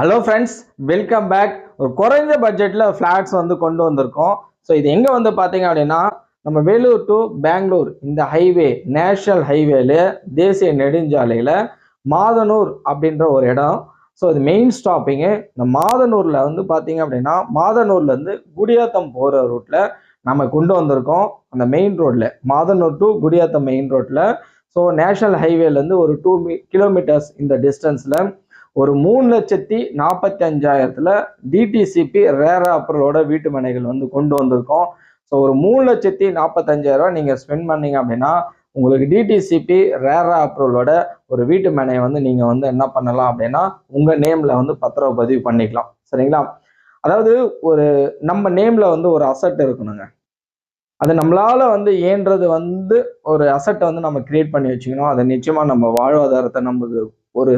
Hello friends, welcome back. ஒரு குறைஞ்ச பட்ஜெட்டில் ஃப்ளாட்ஸ் வந்து கொண்டு வந்திருக்கோம். ஸோ இது எங்கே வந்து பார்த்தீங்க அப்படின்னா, நம்ம வேலூர் டு பெங்களூர் இந்த ஹைவே, நேஷனல் ஹைவேல, தேசிய நெடுஞ்சாலையில் மாதனூர் அப்படின்ற ஒரு இடம். ஸோ இது மெயின் ஸ்டாப்பிங்கு. இந்த மாதனூரில் வந்து பார்த்தீங்க அப்படின்னா, மாதனூர்லேருந்து குடியாத்தம் போகிற ரூட்டில் நம்ம கொண்டு வந்திருக்கோம். அந்த மெயின் ரோட்டில், மாதனூர் டு குடியாத்தம் மெயின் ரோட்டில். ஸோ நேஷனல் ஹைவேலேருந்து ஒரு 2 கிலோமீட்டர்ஸ் இந்த டிஸ்டன்ஸில் ஒரு 3,45,000 டிடிசிபி ரேரா அப்ரூவலோட வீட்டு மனைகள் வந்து கொண்டு வந்திருக்கோம். ஸோ ஒரு 3,45,000 நீங்கள் ஸ்பெண்ட் பண்ணீங்க அப்படின்னா உங்களுக்கு டிடிசிபி ரேரா அப்ரூவலோட ஒரு வீட்டு மனையை வந்து நீங்கள் வந்து என்ன பண்ணலாம் அப்படின்னா உங்கள் நேமில் வந்து பத்திரப்பதிவு பண்ணிக்கலாம். சரிங்களா? அதாவது ஒரு நம்ம நேமில் வந்து ஒரு அசட் இருக்கணுங்க. அது நம்மளால வந்து ஏன்றது வந்து ஒரு அசட்டை வந்து நம்ம கிரியேட் பண்ணி வச்சுக்கணும். அதை நிச்சயமா நம்ம வாழ்வாதாரத்தை நமக்கு ஒரு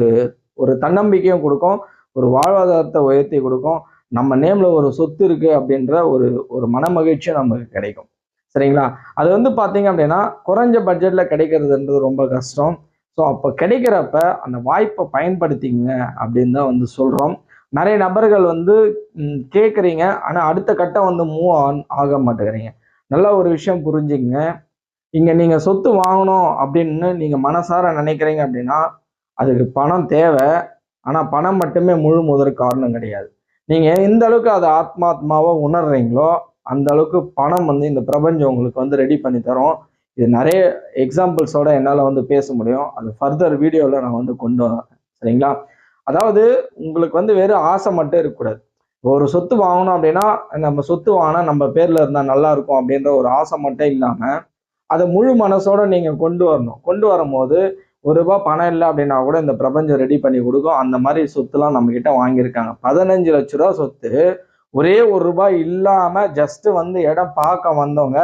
ஒரு தன்னம்பிக்கையும் கொடுக்கும், ஒரு வாழ்வாதாரத்தை உயர்த்தி கொடுக்கும். நம்ம நேம்ல ஒரு சொத்து இருக்கு அப்படின்ற ஒரு ஒரு மன மகிழ்ச்சியும் நமக்கு கிடைக்கும். சரிங்களா? அது வந்து பார்த்தீங்க அப்படின்னா குறைஞ்ச பட்ஜெட்ல கிடைக்கிறதுன்றது ரொம்ப கஷ்டம். ஸோ அப்போ கிடைக்கிறப்ப அந்த வாய்ப்பை பயன்படுத்திங்க அப்படின்னு தான் வந்து சொல்றோம். நிறைய நபர்கள் வந்து கேட்குறீங்க, ஆனால் அடுத்த கட்டம் வந்து மூவ் ஆக மாட்டேங்கிறீங்க. நல்ல ஒரு விஷயம் புரிஞ்சுங்க. இங்க நீங்க சொத்து வாங்கணும் அப்படின்னு நீங்க மனசார நினைக்கிறீங்க அப்படின்னா அதுக்கு பணம் தேவை. ஆனா பணம் மட்டுமே முழு முதற் காரணம் கிடையாது. நீங்க எந்த அளவுக்கு அதை ஆத்மாத்மாவா உணர்றீங்களோ அந்த அளவுக்கு பணம் வந்து இந்த பிரபஞ்சம் உங்களுக்கு வந்து ரெடி பண்ணி தரும். இது நிறைய எக்ஸாம்பிள்ஸோட என்னால் வந்து பேச முடியும். அது ஃபர்தர் வீடியோவில் நான் வந்து கொண்டு வரேன். சரிங்களா? அதாவது உங்களுக்கு வந்து வெறும் ஆசை மட்டும் இருக்கக்கூடாது. ஒரு சொத்து வாங்கணும் அப்படின்னா நம்ம சொத்து வாங்கினா நம்ம பேர்ல இருந்தால் நல்லா இருக்கும் அப்படின்ற ஒரு ஆசை மட்டும் இல்லாமல் அதை முழு மனசோட நீங்க கொண்டு வரணும். கொண்டு வரும்போது ₹1 பணம் இல்லை அப்படின்னா கூட இந்த பிரபஞ்சம் ரெடி பண்ணி கொடுக்கும். அந்த மாதிரி சொத்துலாம் நம்ம கிட்ட வாங்கியிருக்காங்க. 15 லட்ச ரூபா சொத்து ஒரே ₹1 இல்லாம ஜஸ்ட் வந்து இடம் பார்க்க வந்தவங்க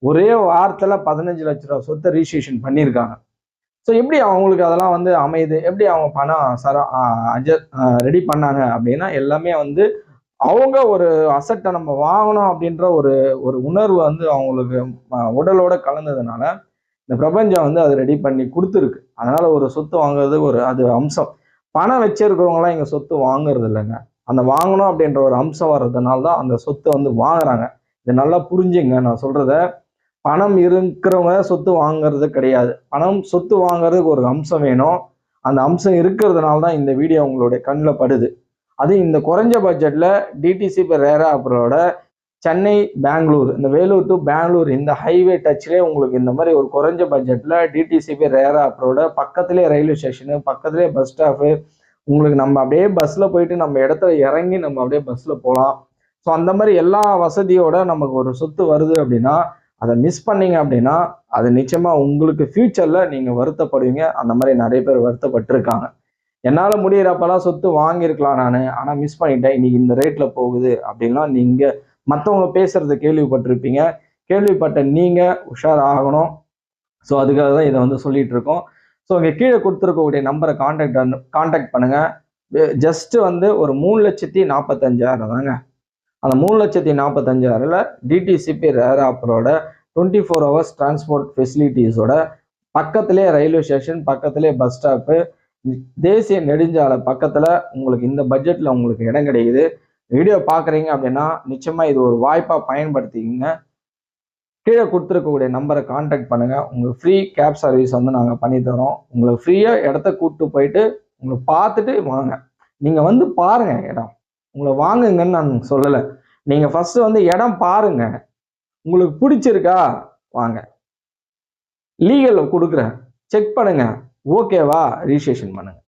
ஒரே வாரத்துல 15 லட்ச ரூபா சொத்தை ரிஜிஸ்ட்ரேஷன் பண்ணியிருக்காங்க. ஸோ எப்படி அவங்களுக்கு அதெல்லாம் வந்து அமையுது? எப்படி அவங்க பணம் ரெடி பண்ணாங்க அப்படின்னா எல்லாமே வந்து அவங்க ஒரு அசட்டை நம்ம வாங்கணும் அப்படின்ற ஒரு ஒரு உணர்வு வந்து அவங்களுக்கு உடலோட கலந்ததுனால இந்த பிரபஞ்சம் வந்து அது ரெடி பண்ணி கொடுத்துருக்கு. அதனால ஒரு சொத்து வாங்குறது ஒரு அது அம்சம். பணம் வச்சிருக்கிறவங்களாம் இங்க சொத்து வாங்குறது இல்லைங்க. அந்த வாங்கணும் அப்படின்ற ஒரு அம்சம் வர்றதுனால தான் அந்த சொத்தை வந்து வாங்குறாங்க. இதை நல்லா புரிஞ்சுங்க நான் சொல்றத. பணம் இருக்கிறவங்க சொத்து வாங்குறது கிடையாது. பணம் சொத்து வாங்குறதுக்கு ஒரு அம்சம் வேணும். அந்த அம்சம் இருக்கிறதுனால தான் இந்த வீடியோ உங்களுடைய கண்ணில் படுது. அது இந்த குறைஞ்ச பட்ஜெட்ல டிடிசிபி ரேரா அப்ரோட சென்னை பெங்களூர், இந்த வேலூர் டு பெங்களூர் இந்த ஹைவே டச்லேயே உங்களுக்கு இந்த மாதிரி ஒரு குறைஞ்ச பட்ஜெட்ல டிடிசிபி ரேரா அப்ரோட பக்கத்துலேயே ரயில்வே ஸ்டேஷனு, பக்கத்துலேயே பஸ் ஸ்டாப்பு. உங்களுக்கு நம்ம அப்படியே பஸ்ல போயிட்டு நம்ம இடத்துல இறங்கி நம்ம அப்படியே பஸ்ல போகலாம். ஸோ அந்த மாதிரி எல்லா வசதியோட நமக்கு ஒரு சொத்து வருது அப்படின்னா அதை மிஸ் பண்ணீங்க அப்படின்னா அது நிச்சயமா உங்களுக்கு ஃபியூச்சர்ல நீங்க வருத்தப்படுவீங்க. அந்த மாதிரி நிறைய பேர் வருத்தப்பட்டிருக்காங்க. என்னால் முடியிறப்பெல்லாம் சொத்து வாங்கியிருக்கலாம் நான், ஆனால் மிஸ் பண்ணிட்டேன், இன்னைக்கு இந்த ரேட்ல போகுது அப்படின்லாம் நீங்க மற்றவங்க பேசுறத கேள்விப்பட்டிருப்பீங்க. கேள்விப்பட்ட நீங்க உஷார் ஆகணும். ஸோ அதுக்காக தான் இதை வந்து சொல்லிட்டு இருக்கோம். ஸோ இங்கே கீழே கொடுத்துருக்கக்கூடிய நம்பரை கான்டாக்ட் பண்ணுங்க. ஜஸ்ட் வந்து ஒரு 3,45,000 தாங்க. அந்த 3,45,000 டிடிசிபி ரேரா அப்ரோட 24 hours டிரான்ஸ்போர்ட் ஃபெசிலிட்டிஸோட பக்கத்திலே ரயில்வே ஸ்டேஷன், பக்கத்திலே பஸ் ஸ்டாப்பு, தேசிய நெடுஞ்சாலை பக்கத்துல உங்களுக்கு இந்த பட்ஜெட்ல உங்களுக்கு இடம் கிடைக்குது. வீடியோ பாக்குறீங்க அப்படின்னா நிச்சயமா இது ஒரு வாய்ப்பா பயன்படுத்திக்கங்க. கீழே கொடுத்துருக்கக்கூடிய நம்பரை கான்டாக்ட் பண்ணுங்க. உங்களுக்கு ஃப்ரீ கேப் சர்வீஸ் வந்து நாங்கள் பண்ணி தரோம். உங்களுக்கு ஃப்ரீயா இடத்த கூப்பிட்டு போயிட்டு உங்களுக்கு பார்த்துட்டு வாங்க. நீங்க வந்து பாருங்க இடம். உங்களை வாங்குங்கன்னு நான் சொல்லலை. நீங்க ஃபர்ஸ்ட் வந்து இடம் பாருங்க. உங்களுக்கு பிடிச்சிருக்கா வாங்க. லீகல் கொடுக்குறேன், செக் பண்ணுங்க. ஓகேவா ரிஜிஸ்ட்ரேஷன் பண்ணுங்க.